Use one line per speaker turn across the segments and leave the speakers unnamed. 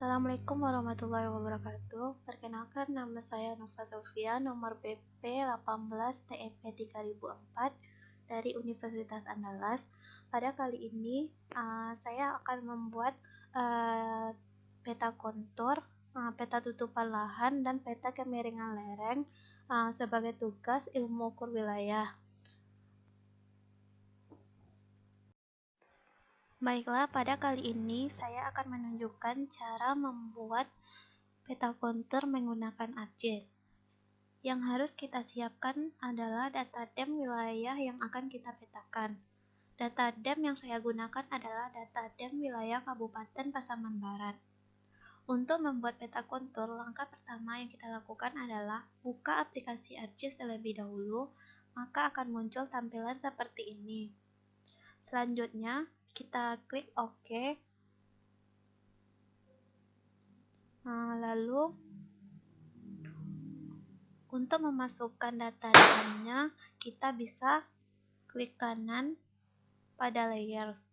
Assalamualaikum warahmatullahi wabarakatuh. Perkenalkan, nama saya Nova Sofia, nomor BP 18 TEP 3004 dari Universitas Andalas. Pada kali ini saya akan membuat peta kontur, peta tutupan lahan, dan peta kemiringan lereng sebagai tugas ilmu ukur wilayah. Baiklah, pada kali ini saya akan menunjukkan cara membuat peta kontur menggunakan ArcGIS. Yang harus kita siapkan adalah data DEM wilayah yang akan kita petakan. Data DEM yang saya gunakan adalah data DEM wilayah Kabupaten Pasaman Barat. Untuk membuat peta kontur, langkah pertama yang kita lakukan adalah buka aplikasi ArcGIS terlebih dahulu, maka akan muncul tampilan seperti ini. Selanjutnya, kita klik OK. Lalu, untuk memasukkan data DEM-nya, kita bisa klik kanan pada layers.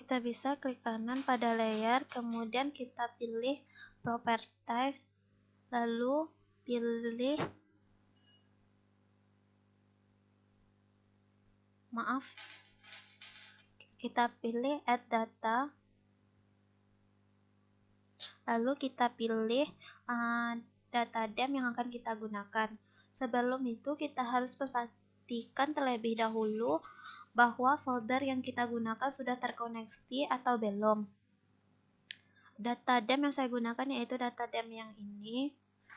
Kita bisa klik kanan pada layer, kemudian kita pilih Properties, lalu kita pilih Add Data, lalu kita pilih data DEM yang akan kita gunakan. Sebelum itu kita harus pastikan terlebih dahulu bahwa folder yang kita gunakan sudah terkoneksi atau belum. Data DEM yang saya gunakan yaitu data DEM yang ini.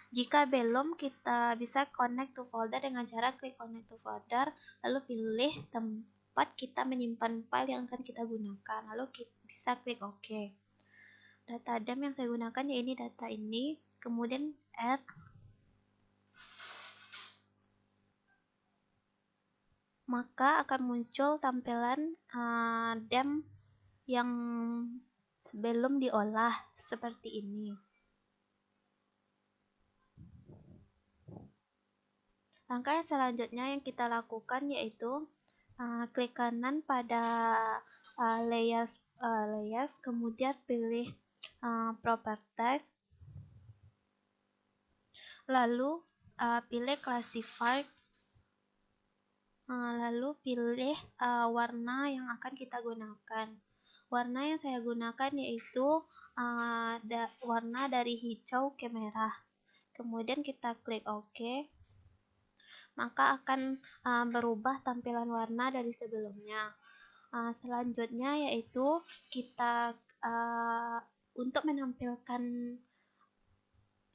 Jika belum, kita bisa connect to folder dengan cara klik connect to folder, lalu pilih tempat kita menyimpan file yang akan kita gunakan, lalu kita bisa klik OK. Data DEM yang saya gunakan ya ini data ini, kemudian add. Maka akan muncul tampilan DEM yang belum diolah seperti ini. Langkah yang selanjutnya yang kita lakukan yaitu klik kanan pada layers, kemudian pilih Properties, lalu pilih Classify, lalu pilih warna yang akan kita gunakan. Warna yang saya gunakan yaitu warna dari hijau ke merah. Kemudian kita klik OK, maka akan berubah tampilan warna dari sebelumnya. Selanjutnya yaitu kita untuk menampilkan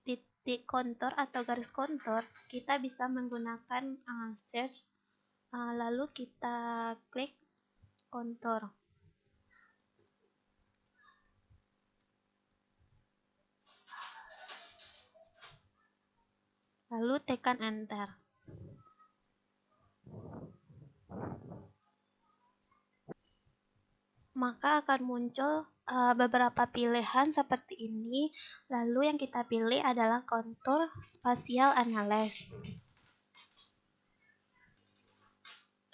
titik kontur atau garis kontur, kita bisa menggunakan search, lalu kita klik kontur. Lalu tekan enter. Maka akan muncul beberapa pilihan seperti ini. Lalu yang kita pilih adalah kontur spatial analysis.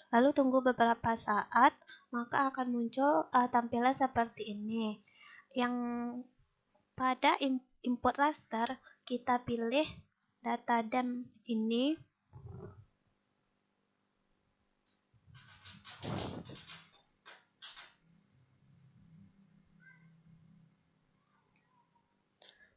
Lalu tunggu beberapa saat, maka akan muncul tampilan seperti ini. Yang pada input raster, kita pilih data DEM ini.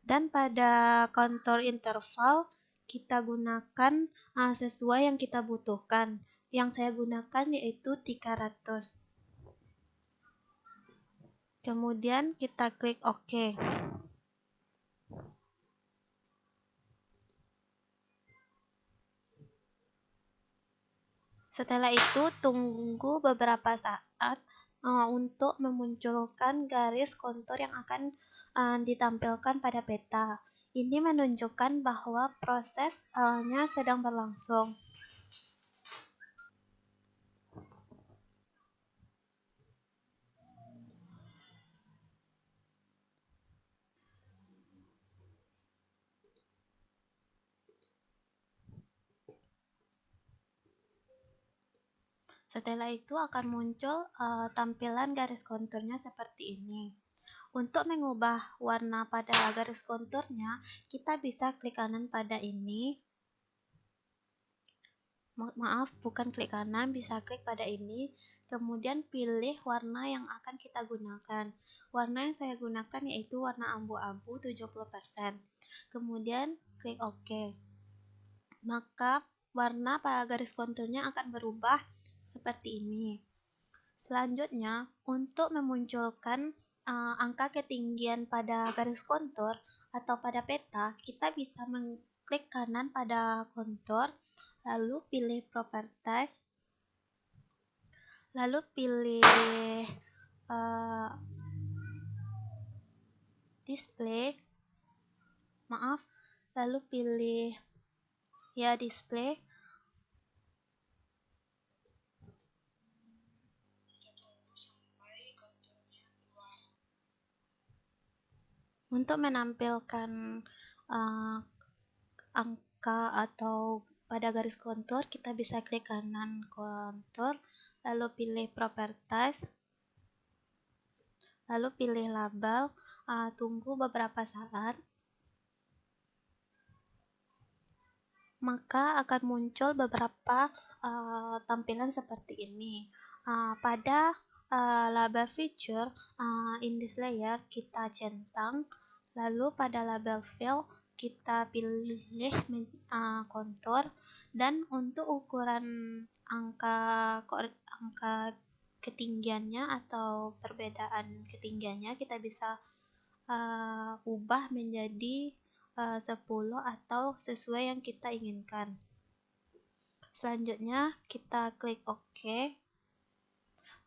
Dan pada kontur interval, kita gunakan sesuai yang kita butuhkan. Yang saya gunakan yaitu 300. Kemudian kita klik OK. Setelah itu tunggu beberapa saat untuk memunculkan garis kontur yang akan ditampilkan pada peta. Ini menunjukkan bahwa prosesnya sedang berlangsung. Setelah itu akan muncul tampilan garis konturnya seperti ini. Untuk mengubah warna pada garis konturnya, kita bisa klik kanan pada ini. Maaf, bukan klik kanan, bisa klik pada ini. Kemudian pilih warna yang akan kita gunakan. Warna yang saya gunakan yaitu warna abu-abu 70%. Kemudian klik OK. Maka warna pada garis konturnya akan berubah seperti ini. Selanjutnya, untuk memunculkan angka ketinggian pada garis kontur atau pada peta, kita bisa mengklik kanan pada kontur, lalu pilih Properties, lalu pilih Display, lalu pilih Display. Untuk menampilkan angka atau pada garis kontur, kita bisa klik kanan kontur, lalu pilih Properties, lalu pilih label, tunggu beberapa saat, maka akan muncul beberapa tampilan seperti ini. Pada label feature, in this layer kita centang, lalu pada label fill kita pilih kontur, dan untuk ukuran angka ketinggiannya atau perbedaan ketinggiannya kita bisa ubah menjadi 10 atau sesuai yang kita inginkan. Selanjutnya kita klik OK,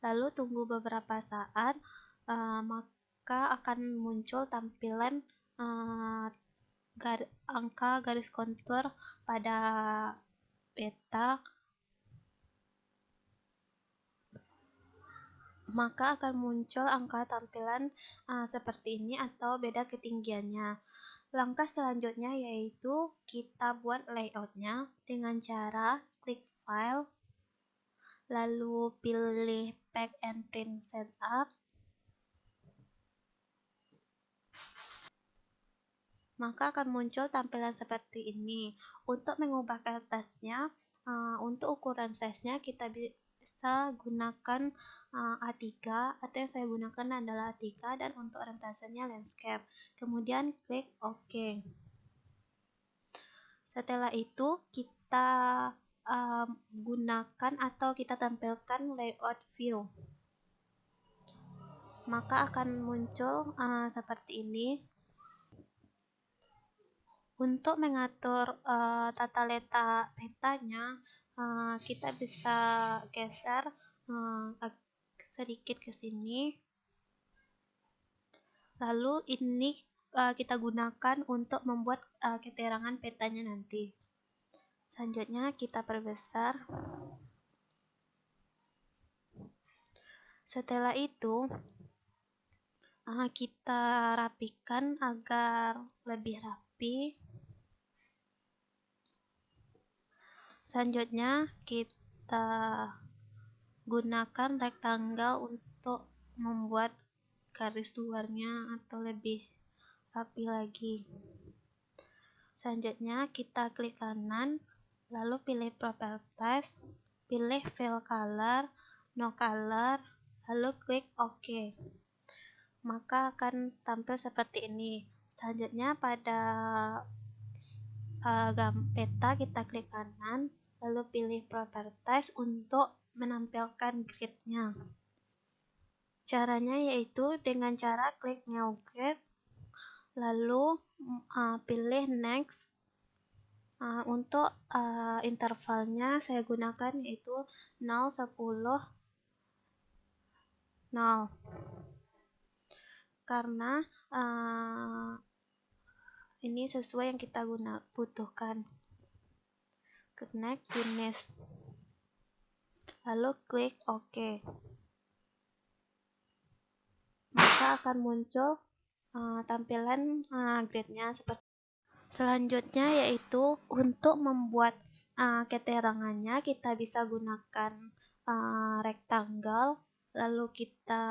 lalu tunggu beberapa saat, maka akan muncul tampilan angka garis kontur pada peta, maka akan muncul angka tampilan seperti ini atau beda ketinggiannya. Langkah selanjutnya yaitu kita buat layoutnya dengan cara klik File, lalu pilih Pack and Print Setup, maka akan muncul tampilan seperti ini. Untuk mengubah kertasnya, untuk ukuran size-nya kita bisa gunakan A3, atau yang saya gunakan adalah A3, dan untuk orientasenya landscape. Kemudian klik OK. Setelah itu kita gunakan atau kita tampilkan layout view, maka akan muncul seperti ini. Untuk mengatur tata letak petanya, kita bisa geser sedikit ke sini, lalu ini kita gunakan untuk membuat keterangan petanya nanti. Selanjutnya kita perbesar. Setelah itu kita rapikan agar lebih rapi. Selanjutnya kita gunakan rectangle untuk membuat garis luarnya atau lebih rapi lagi. Selanjutnya kita klik kanan, lalu pilih Properties, pilih Fill Color, No Color, lalu klik OK. Maka akan tampil seperti ini. Selanjutnya pada peta kita klik kanan, lalu pilih Properties untuk menampilkan grid-nya. Caranya yaitu dengan cara klik New Grid, lalu pilih Next. Untuk intervalnya saya gunakan yaitu 0, 10, 0, karena ini sesuai yang kita butuhkan. Connect Finish, lalu klik OK, maka akan muncul tampilan grid-nya seperti. Selanjutnya yaitu untuk membuat keterangannya, kita bisa gunakan rectangle, lalu kita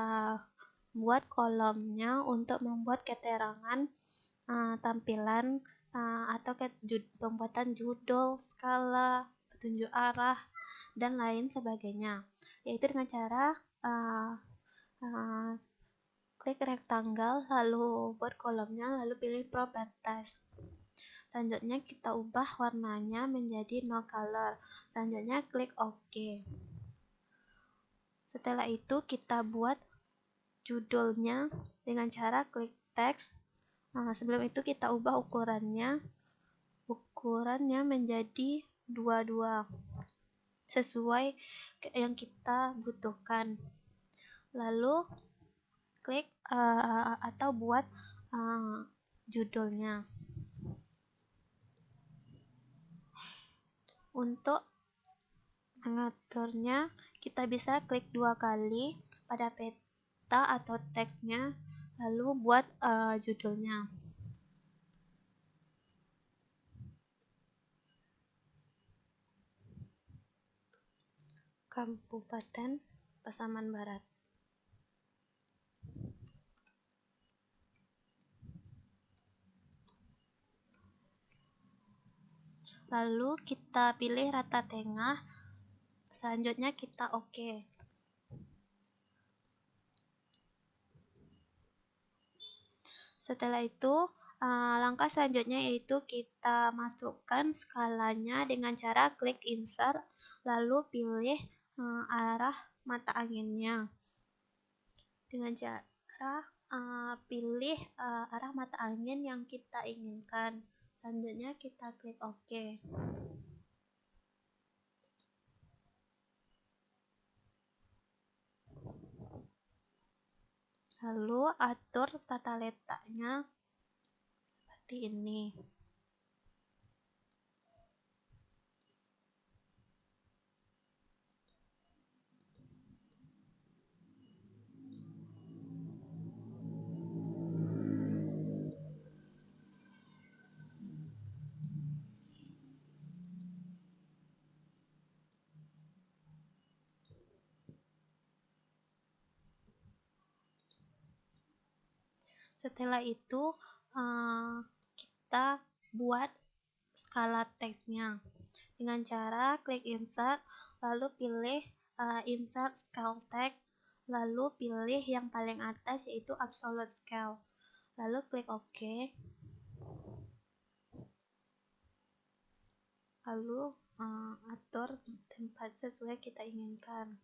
buat kolomnya untuk membuat keterangan tampilan atau pembuatan judul, skala, petunjuk arah, dan lain sebagainya, yaitu dengan cara klik rectangle, lalu buat kolomnya, lalu pilih properties. Selanjutnya kita ubah warnanya menjadi no color. Selanjutnya klik OK. Setelah itu kita buat judulnya dengan cara klik text. Sebelum itu kita ubah ukurannya menjadi 22 sesuai yang kita butuhkan. Lalu klik atau buat judulnya. Untuk mengaturnya, kita bisa klik 2 kali pada peta atau teksnya, lalu buat judulnya. Kabupaten Pasaman Barat. Lalu kita pilih rata tengah. Selanjutnya kita OK. Setelah itu, langkah selanjutnya yaitu kita masukkan skalanya dengan cara klik insert, lalu pilih arah mata anginnya. Dengan cara pilih arah mata angin yang kita inginkan. Selanjutnya kita klik OK. Lalu atur tata letaknya seperti ini. Setelah itu kita buat skala teksnya dengan cara klik insert, lalu pilih insert scale text, lalu pilih yang paling atas yaitu absolute scale, lalu klik OK, lalu atur tempat sesuai kita inginkan.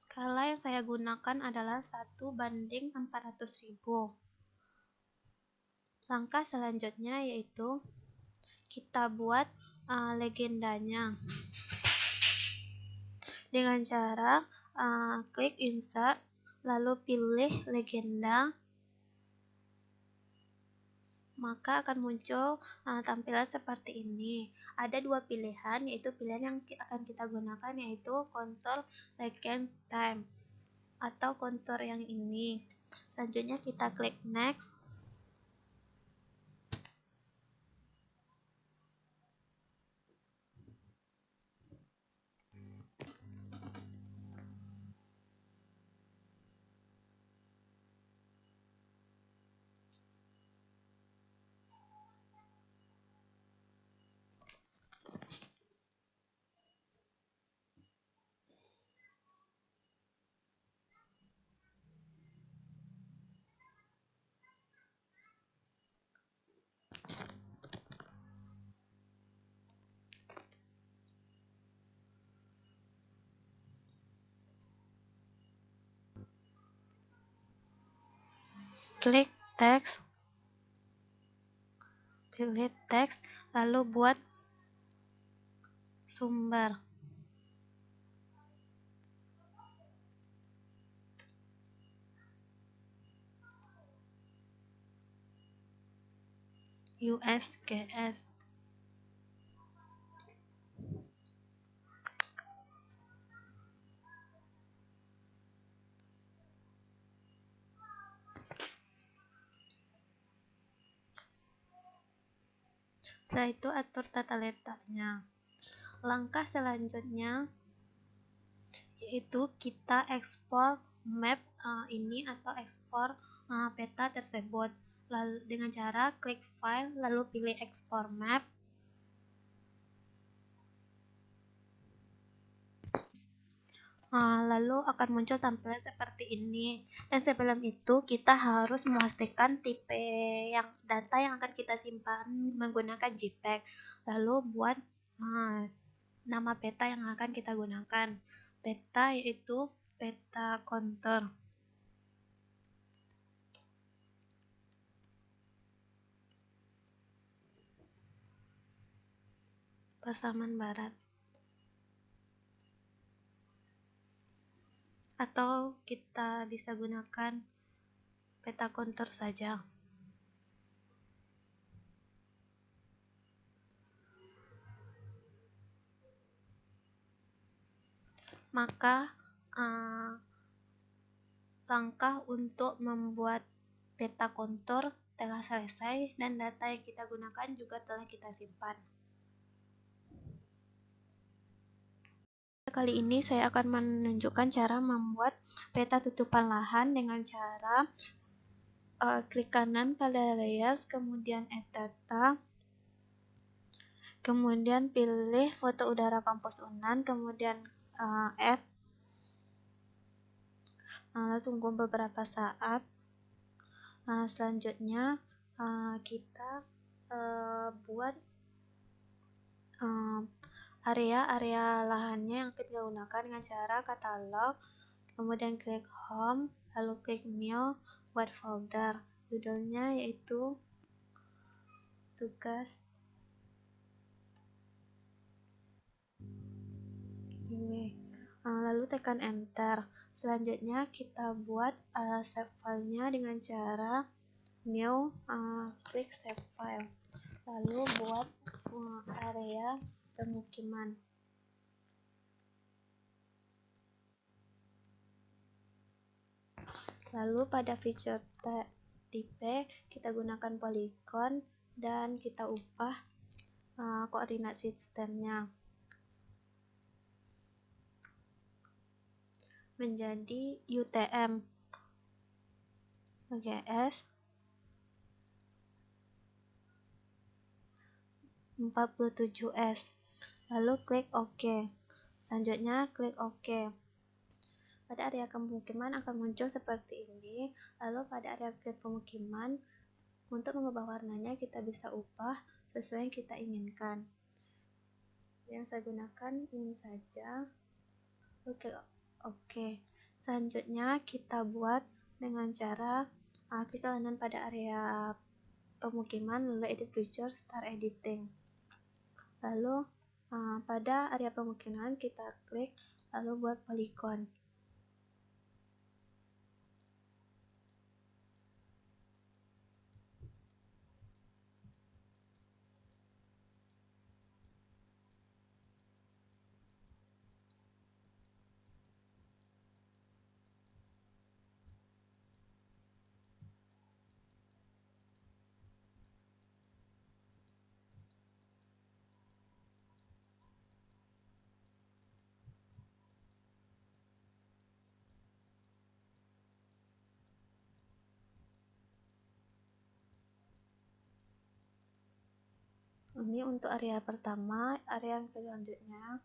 Skala yang saya gunakan adalah 1:400.000. Langkah selanjutnya yaitu kita buat legendanya dengan cara klik insert, lalu pilih legenda, maka akan muncul tampilan seperti ini. Ada dua pilihan, yaitu pilihan yang akan kita gunakan yaitu kontur legend time atau kontur yang ini. Selanjutnya kita klik next. Klik teks, pilih teks, lalu buat sumber. USGS. Setelah itu atur tata letaknya. Langkah selanjutnya yaitu kita ekspor map ini atau ekspor peta tersebut. Lalu dengan cara klik file lalu pilih ekspor map. Lalu akan muncul tampilan seperti ini. Dan sebelum itu kita harus memastikan tipe data yang akan kita simpan menggunakan JPEG. Lalu buat nama peta yang akan kita gunakan. Peta yaitu peta kontur. Pasaman Barat. Atau kita bisa gunakan peta kontur saja. Maka langkah untuk membuat peta kontur telah selesai dan data yang kita gunakan juga telah kita simpan. Kali ini saya akan menunjukkan cara membuat peta tutupan lahan dengan cara klik kanan pada layers, kemudian add data, kemudian pilih foto udara kampus Unan, kemudian add. Tunggu beberapa saat. Selanjutnya kita buat area lahannya yang kita gunakan dengan cara katalog, kemudian klik home, lalu klik new, buat folder. Judulnya yaitu tugas ini. Lalu tekan enter. Selanjutnya kita buat save filenya dengan cara new, klik save file, lalu buat area pemukiman. Lalu pada fitur tipe kita gunakan polygon dan kita ubah koordinat sistemnya menjadi UTM OGS 47S. Lalu klik OK. Selanjutnya klik OK. Pada area pemukiman akan muncul seperti ini. Lalu pada area pemukiman, untuk mengubah warnanya kita bisa ubah sesuai yang kita inginkan. Yang saya gunakan ini saja. Oke. Selanjutnya kita buat dengan cara klik kanan pada area pemukiman, lalu edit feature, start editing. Lalu pada area pemukiman kita klik lalu buat polygon. Ini untuk area pertama. Area yang selanjutnya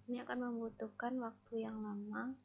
ini akan membutuhkan waktu yang lama.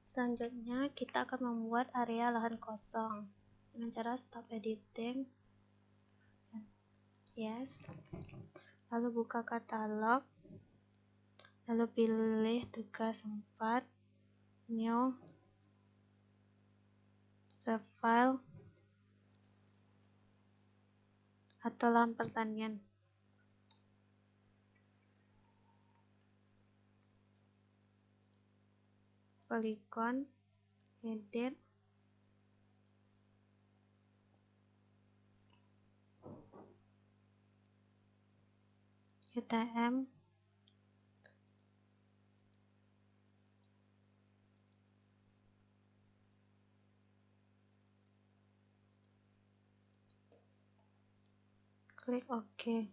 Selanjutnya kita akan membuat area lahan kosong dengan cara stop editing, yes, lalu buka katalog, lalu pilih tugas 4, new, save file, atau lahan pertanian. Polygon, edit, UTM, klik OK.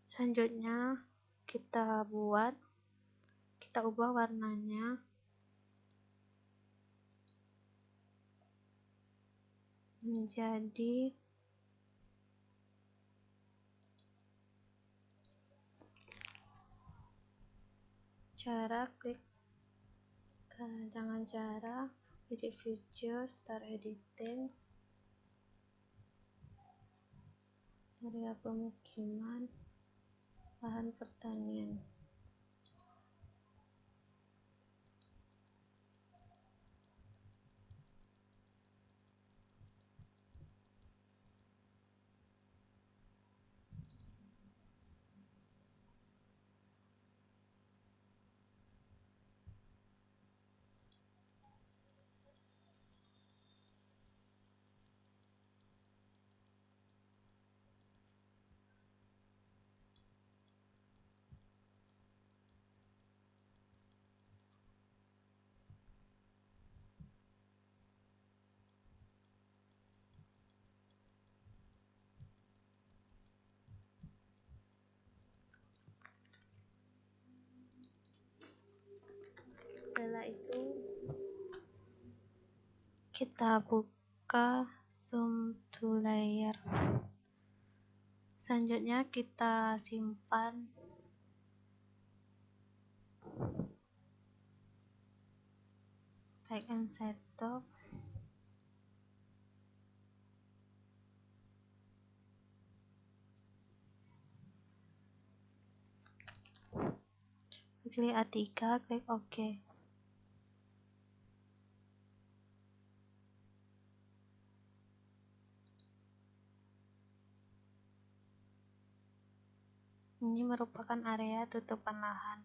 Selanjutnya kita ubah warnanya menjadi edit video, start editing, area pemukiman, lahan pertanian. Setelah itu kita buka zoom to layer. Selanjutnya kita simpan back and setup. Pilih A3, klik OK. Ini merupakan area tutupan lahan.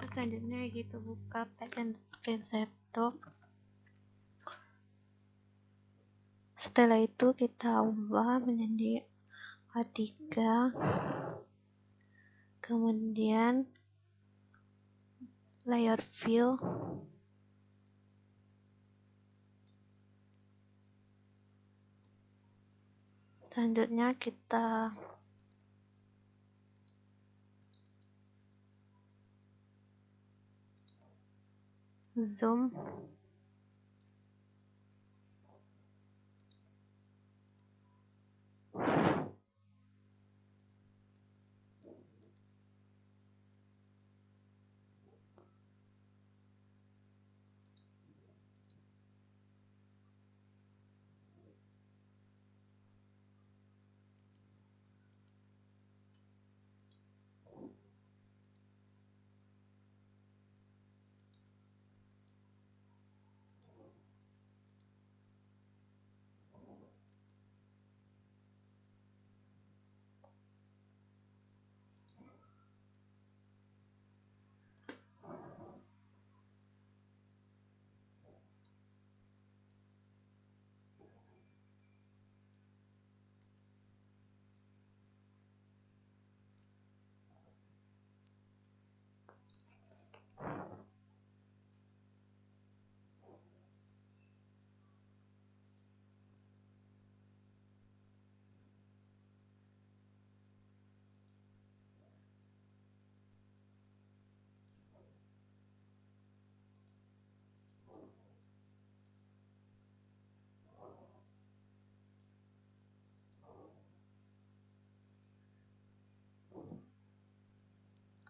Selanjutnya kita buka back and setup. Setelah itu kita ubah menjadi A3, kemudian layer view, selanjutnya kita zoom,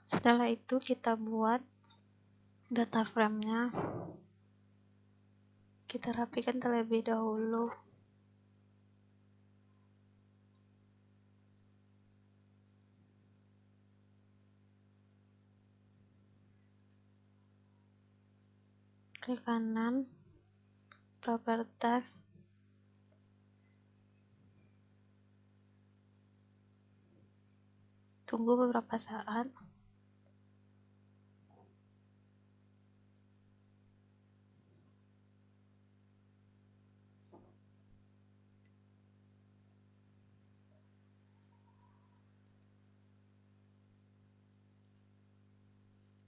Setelah itu kita buat data frame-nya. Kita rapikan terlebih dahulu. Klik kanan, properties, tunggu beberapa saat.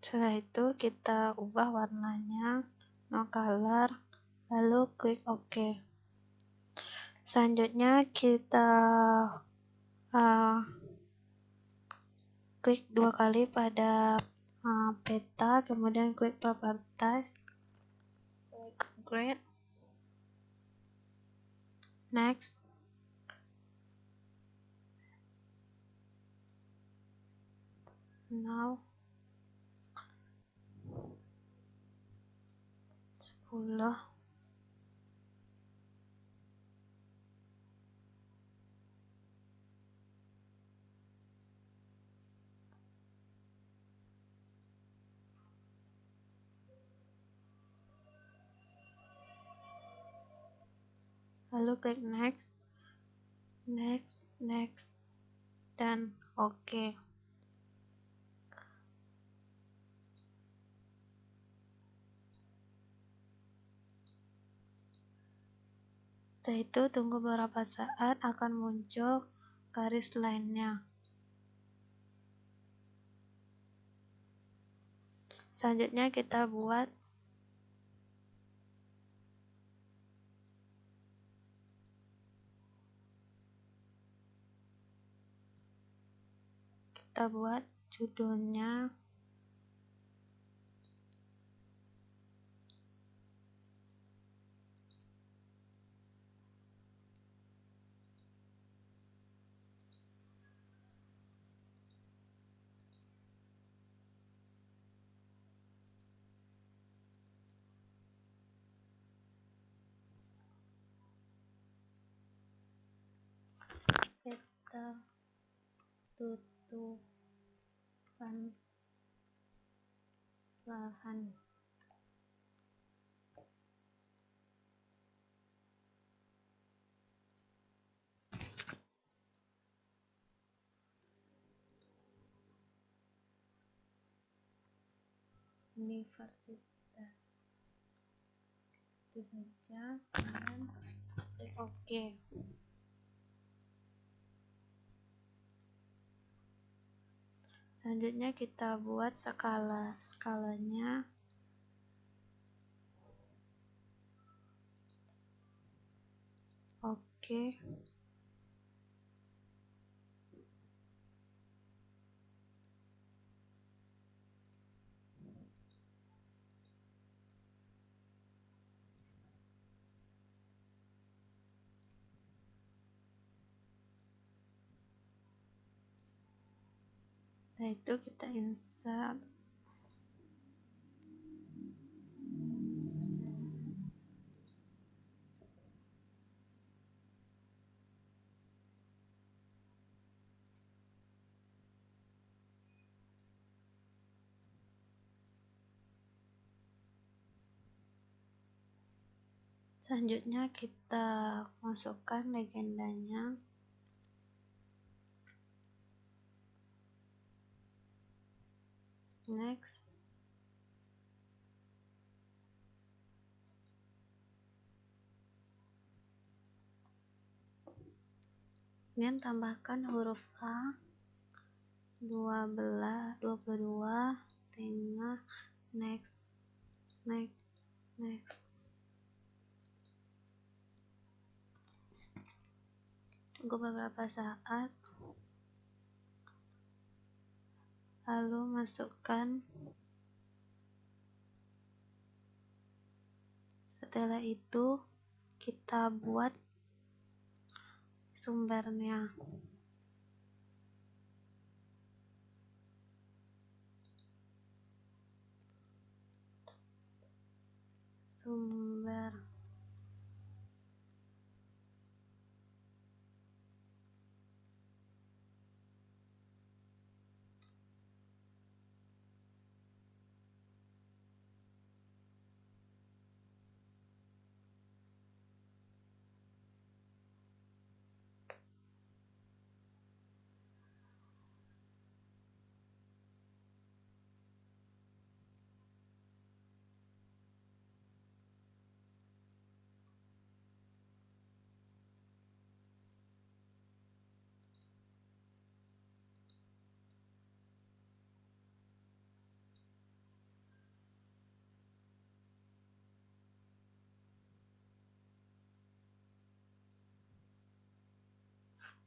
Setelah itu kita ubah warnanya, no color, lalu klik OK. Selanjutnya kita klik 2 kali pada peta, kemudian klik properties, klik grid, next, now 10. Lalu klik next, dan OK. Setelah itu tunggu beberapa saat, akan muncul garis lainnya. Selanjutnya kita buat judulnya peta tutupan lahan. Universitas. Itu saja, kemudian klik OK. Selanjutnya kita buat skalanya OK. Nah, itu kita insert. Selanjutnya kita masukkan legendanya. Next. Kemudian tambahkan huruf A 22 tengah, next. Tunggu beberapa saat, lalu masukkan. Setelah itu kita buat sumbernya. sumber.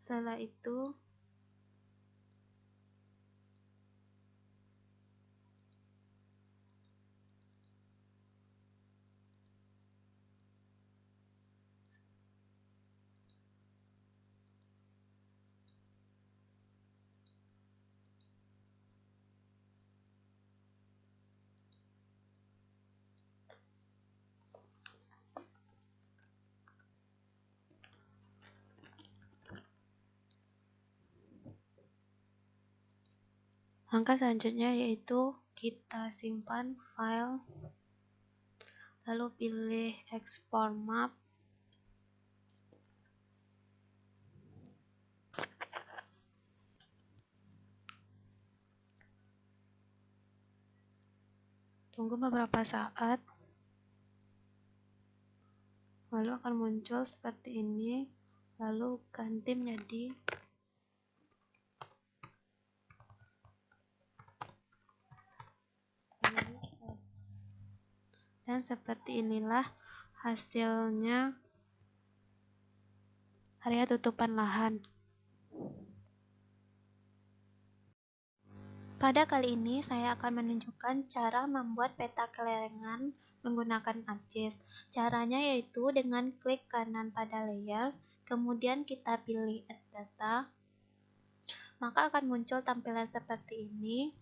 Setelah itu langkah selanjutnya yaitu kita simpan file, lalu pilih export map. Tunggu beberapa saat, lalu akan muncul seperti ini, lalu ganti menjadi dan seperti inilah hasilnya area tutupan lahan. Pada kali ini saya akan menunjukkan cara membuat peta kelengan menggunakan ArcGIS. Caranya yaitu dengan klik kanan pada layers, kemudian kita pilih Add Data, maka akan muncul tampilan seperti ini.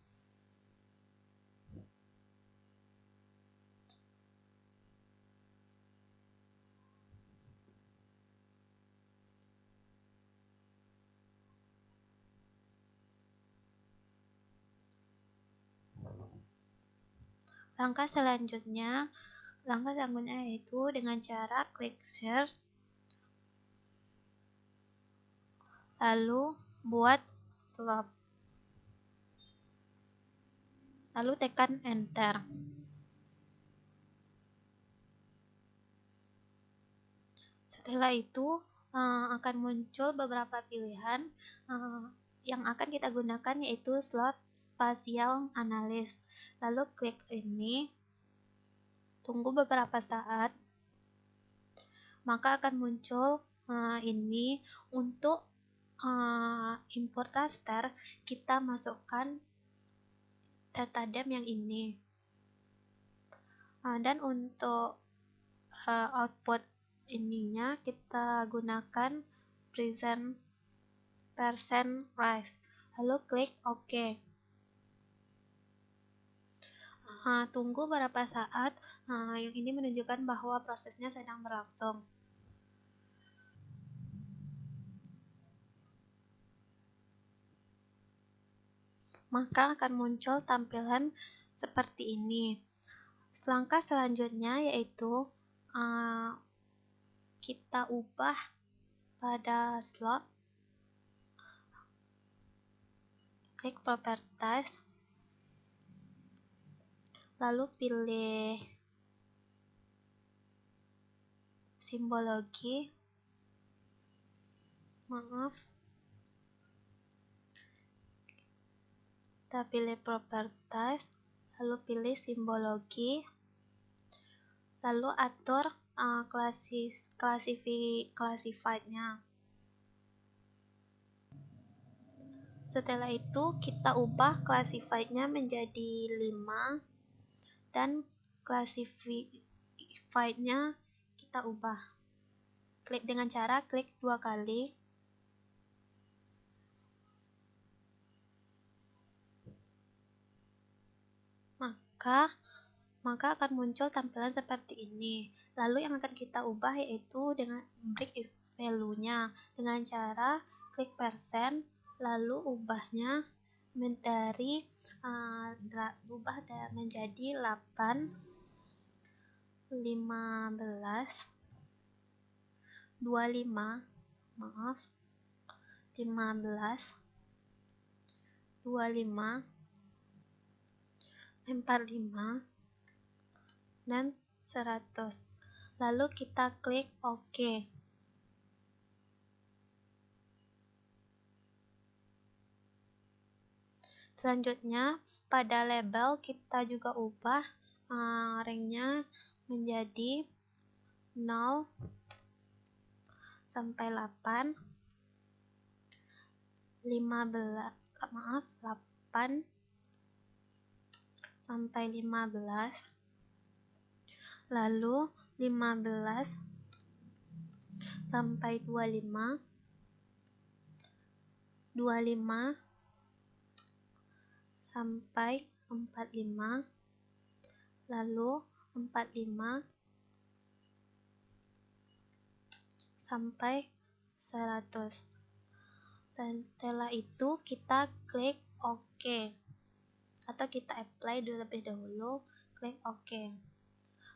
Langkah selanjutnya yaitu dengan cara klik search, lalu buat slope, lalu tekan enter. Setelah itu akan muncul beberapa pilihan yang akan kita gunakan, yaitu Slope Spatial Analysis. Lalu klik ini, tunggu beberapa saat, maka akan muncul ini. Untuk import raster, kita masukkan data dam yang ini, dan untuk output ininya kita gunakan present percent rise, lalu klik OK. Tunggu beberapa saat, yang ini menunjukkan bahwa prosesnya sedang berlangsung. Maka akan muncul tampilan seperti ini. Langkah selanjutnya yaitu kita ubah pada slot, klik properties, lalu pilih simbologi, kita pilih properties, lalu pilih simbologi, lalu atur classified-nya. Setelah itu kita ubah classified-nya menjadi 5 dan classified-nya kita ubah. Klik dengan cara klik 2 kali. Maka maka akan muncul tampilan seperti ini. Lalu yang akan kita ubah yaitu dengan break value-nya dengan cara klik persen, lalu ubahnya dari menjadi 8, 15, 25, 15, 25, 45, dan 100. Lalu kita klik OK. Selanjutnya, pada label kita juga ubah ranknya menjadi 0 sampai 8, 8 sampai 15, lalu 15 sampai 25, 25 sampai 45, lalu 45 sampai 100. Setelah itu kita klik OK atau kita apply terlebih dahulu, klik OK.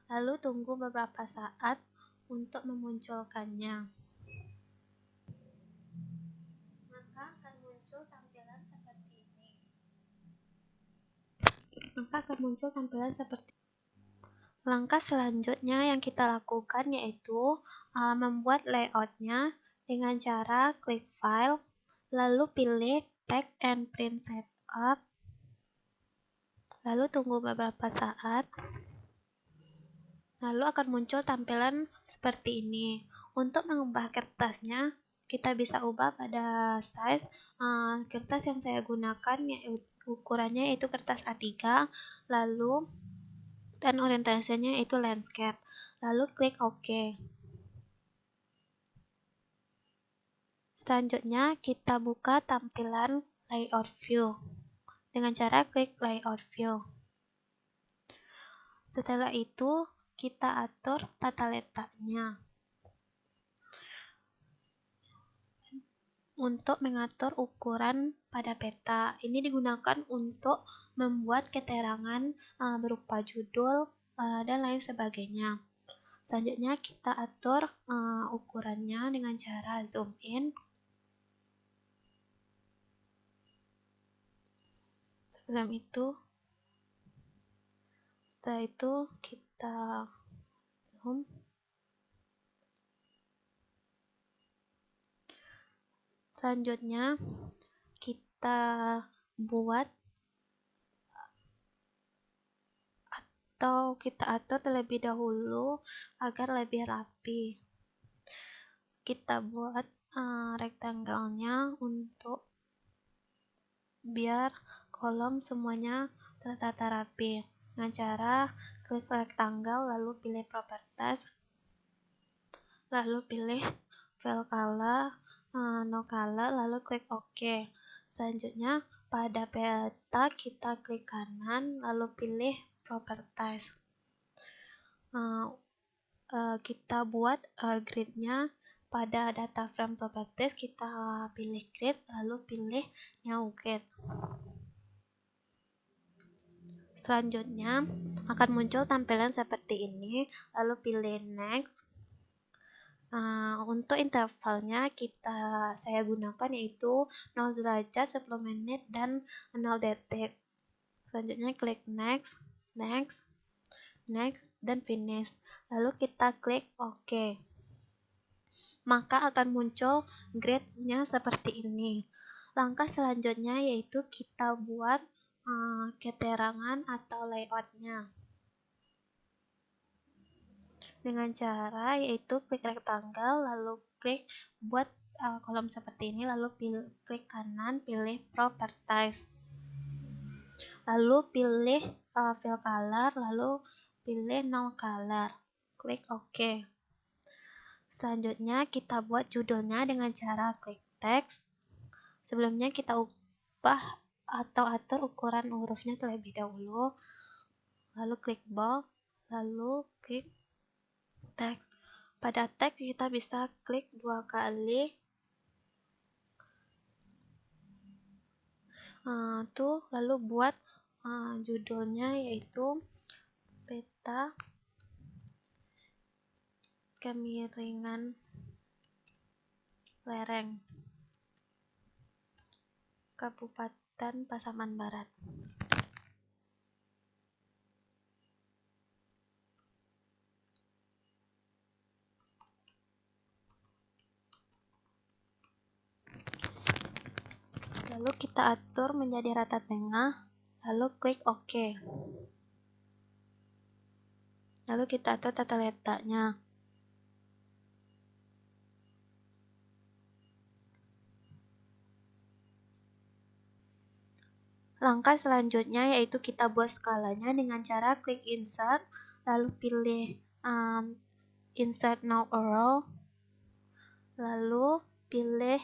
Lalu tunggu beberapa saat untuk memunculkannya. Maka akan muncul tampilan seperti ini. Langkah selanjutnya yang kita lakukan yaitu membuat layoutnya dengan cara klik file, lalu pilih pack and print setup, lalu tunggu beberapa saat, lalu akan muncul tampilan seperti ini. Untuk mengubah kertasnya, kita bisa ubah pada size kertas yang saya gunakan, ukurannya yaitu kertas A3, lalu dan orientasinya itu landscape, lalu klik OK. Selanjutnya kita buka tampilan layout view dengan cara klik layout view. Setelah itu kita atur tata letaknya. Untuk mengatur ukuran pada peta, ini digunakan untuk membuat keterangan berupa judul dan lain sebagainya. Selanjutnya kita atur ukurannya dengan cara zoom in. Setelah itu kita zoom. Selanjutnya kita buat atau kita atur terlebih dahulu agar lebih rapi. Kita buat rektangelnya untuk biar kolom semuanya tertata rapi. Dengan cara klik rectangle, lalu pilih properties, lalu pilih fill color, no color, lalu klik OK. Selanjutnya pada peta kita klik kanan, lalu pilih properties. Kita buat gridnya pada data frame properties, kita pilih grid, lalu pilih new grid. Selanjutnya akan muncul tampilan seperti ini, lalu pilih next. Untuk intervalnya saya gunakan yaitu 0 derajat, 10 menit, dan 0 detik. Selanjutnya klik next, next, next, dan finish. Lalu kita klik OK. Maka akan muncul grid-nya seperti ini. Langkah selanjutnya yaitu kita buat keterangan atau layoutnya. Dengan cara yaitu klik rectangle, lalu klik buat kolom seperti ini, lalu klik kanan, pilih properties, lalu pilih fill color, lalu pilih no color, klik OK. Selanjutnya kita buat judulnya dengan cara klik text. Sebelumnya kita ubah atau atur ukuran hurufnya terlebih dahulu. lalu klik bold, lalu klik teks. Pada teks kita bisa klik 2 kali. Lalu buat judulnya yaitu peta kemiringan lereng Kabupaten Pasaman Barat. Lalu kita atur menjadi rata tengah, lalu klik OK. Lalu kita atur tata letaknya. Langkah selanjutnya yaitu kita buat skalanya dengan cara klik insert, lalu pilih insert now arrow, lalu pilih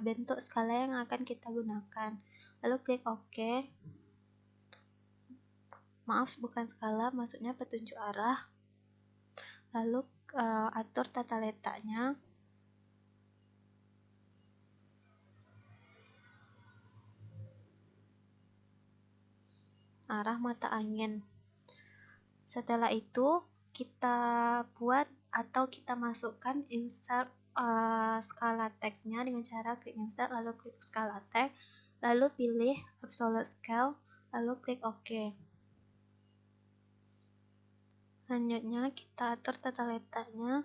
bentuk skala yang akan kita gunakan, lalu klik OK. Maaf, bukan skala, maksudnya petunjuk arah. Lalu atur tata letaknya. Arah mata angin. Setelah itu kita buat atau kita masukkan insert skala teksnya dengan cara klik insert, lalu klik skala teks, lalu pilih absolute scale, lalu klik OK. Selanjutnya kita atur tata letaknya.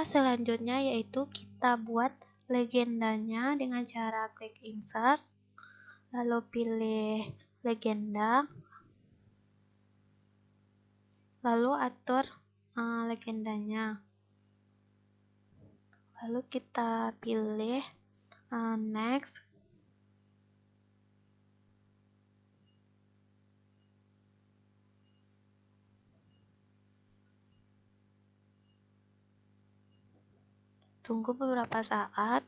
Selanjutnya yaitu kita buat legendanya dengan cara klik insert, lalu pilih legenda, lalu atur legendanya, lalu kita pilih next. Tunggu beberapa saat.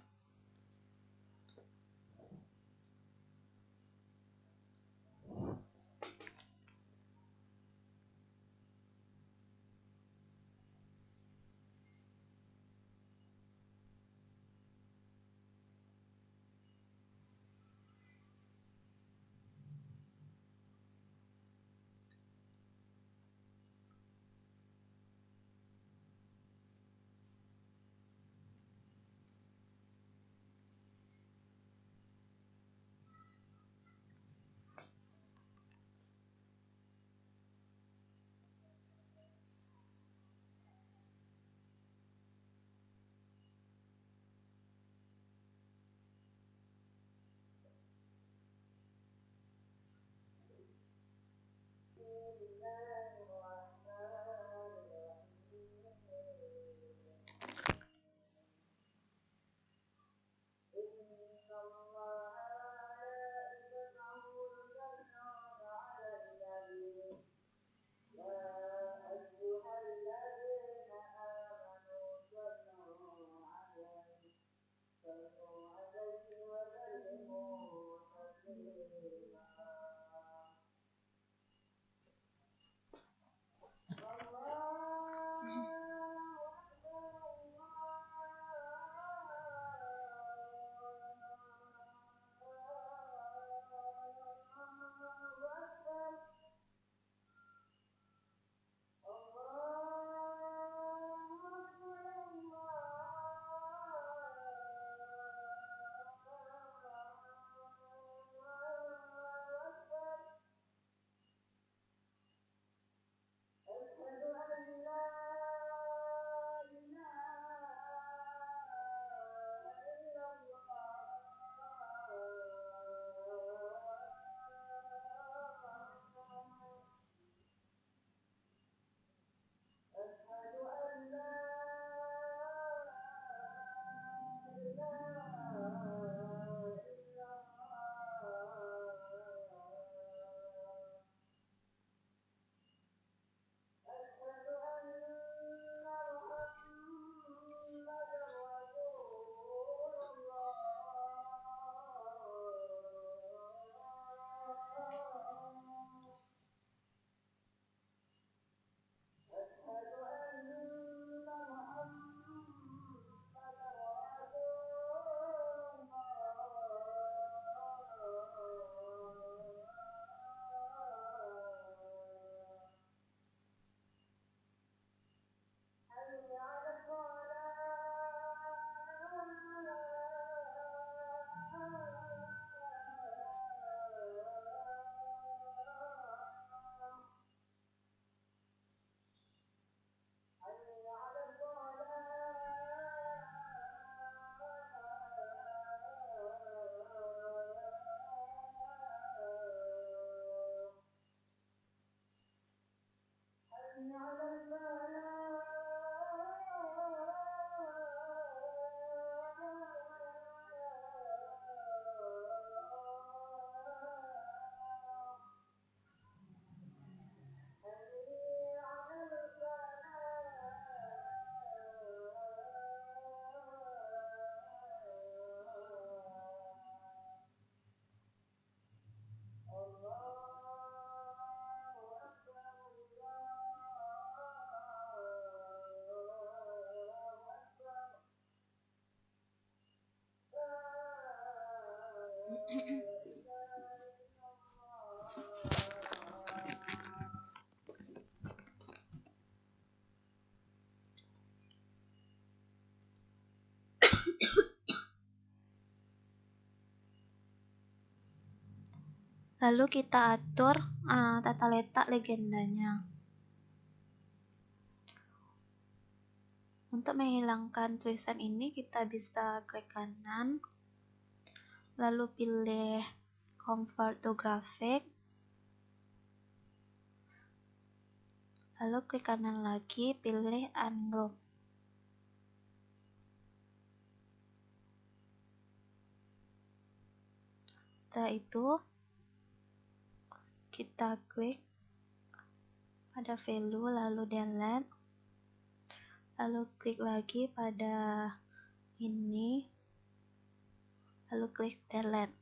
Lalu kita atur tata letak legendanya. Untuk menghilangkan tulisan ini, kita bisa klik kanan, lalu pilih Convert to Graphic, lalu klik kanan lagi, pilih Ungroup. Setelah itu, kita klik pada value, lalu delete, lalu klik lagi pada ini, lalu klik delete.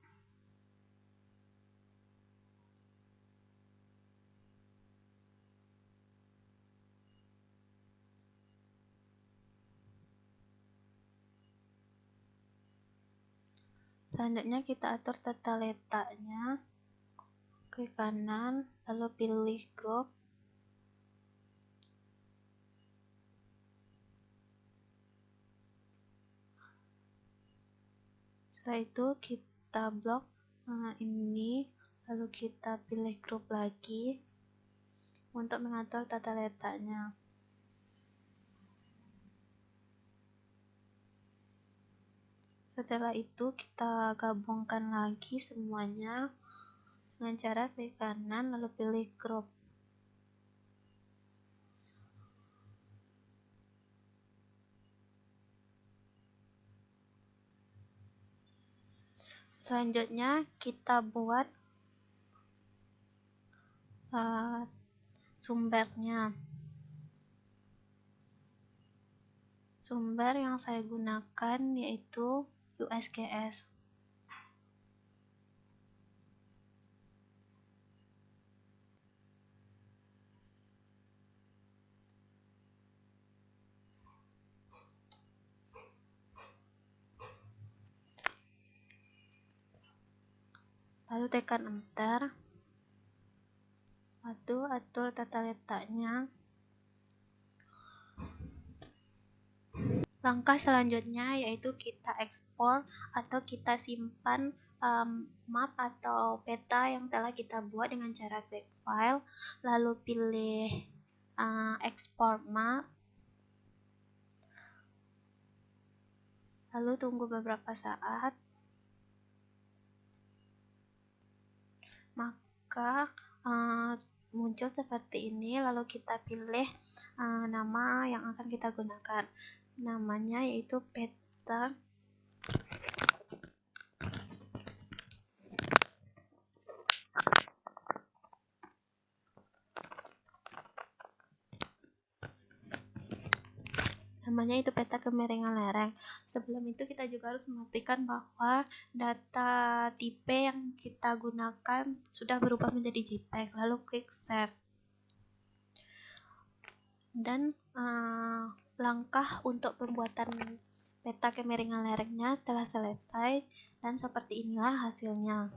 Selanjutnya kita atur tata letaknya, klik kanan, lalu pilih group, setelah itu kita blok ini, lalu kita pilih grup lagi untuk mengatur tata letaknya. Setelah itu kita gabungkan lagi semuanya dengan cara klik kanan lalu pilih grup. Selanjutnya kita buat sumbernya. Sumber yang saya gunakan yaitu USGS. Lalu tekan enter, lalu atur tata letaknya. Langkah selanjutnya yaitu kita ekspor atau kita simpan map atau peta yang telah kita buat dengan cara klik file, lalu pilih export map, lalu tunggu beberapa saat. Maka muncul seperti ini, lalu kita pilih nama yang akan kita gunakan. Namanya yaitu peta peta kemiringan lereng. Sebelum itu kita juga harus memastikan bahwa data tipe yang kita gunakan sudah berubah menjadi JPEG, lalu klik save. Dan langkah untuk pembuatan peta kemiringan lerengnya telah selesai dan seperti inilah hasilnya.